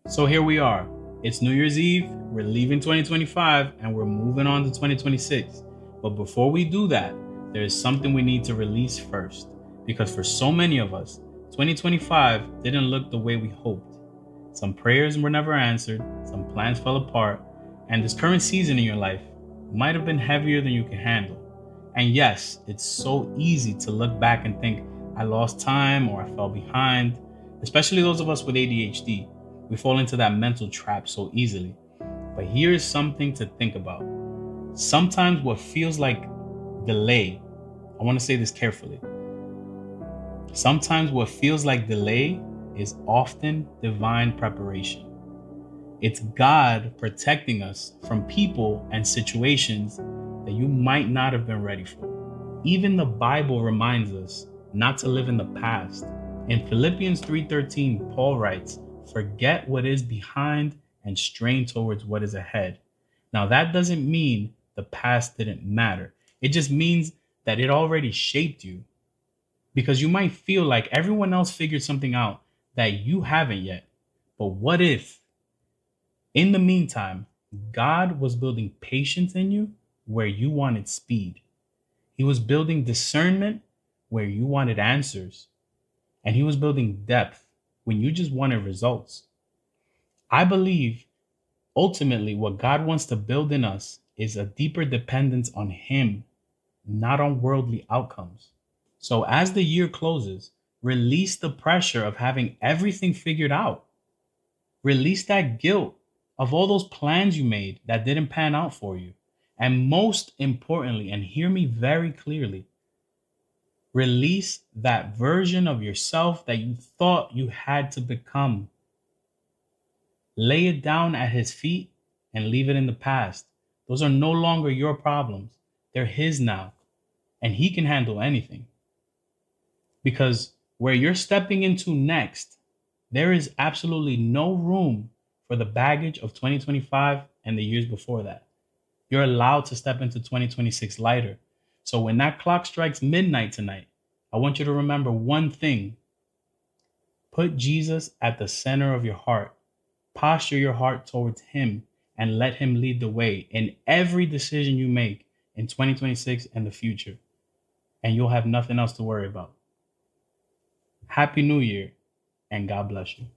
So here we are. It's New Year's Eve. We're leaving 2025 and we're moving on to 2026. But before we do that, there is something we need to release first. Because for so many of us, 2025 didn't look the way we hoped. Some prayers were never answered, some plans fell apart, and this current season in your life might have been heavier than you can handle. And yes, it's so easy to look back and think, I lost time or I fell behind, especially those of us with ADHD. We fall into that mental trap so easily. But here is something to think about. Sometimes what feels like delay, I want to say this carefully. Sometimes what feels like delay is often divine preparation. It's God protecting us from people and situations that you might not have been ready for. Even the Bible reminds us not to live in the past. In Philippians 3:13, Paul writes, "Forget what is behind and strain towards what is ahead." Now, that doesn't mean the past didn't matter. It just means that it already shaped you, because you might feel like everyone else figured something out that you haven't yet. But what if, in the meantime, God was building patience in you where you wanted speed? He was building discernment where you wanted answers. And He was building depth when you just wanted results. I believe ultimately what God wants to build in us is a deeper dependence on Him, not on worldly outcomes. So as the year closes, release the pressure of having everything figured out. Release that guilt of all those plans you made that didn't pan out for you. And most importantly, and hear me very clearly, release that version of yourself that you thought you had to become. Lay it down at His feet and leave it in the past. Those are no longer your problems. They're His now. And He can handle anything. Because where you're stepping into next, there is absolutely no room for the baggage of 2025 and the years before that. You're allowed to step into 2026 lighter. So when that clock strikes midnight tonight, I want you to remember one thing. Put Jesus at the center of your heart. Posture your heart towards Him and let Him lead the way in every decision you make in 2026 and the future. And you'll have nothing else to worry about. Happy New Year, and God bless you.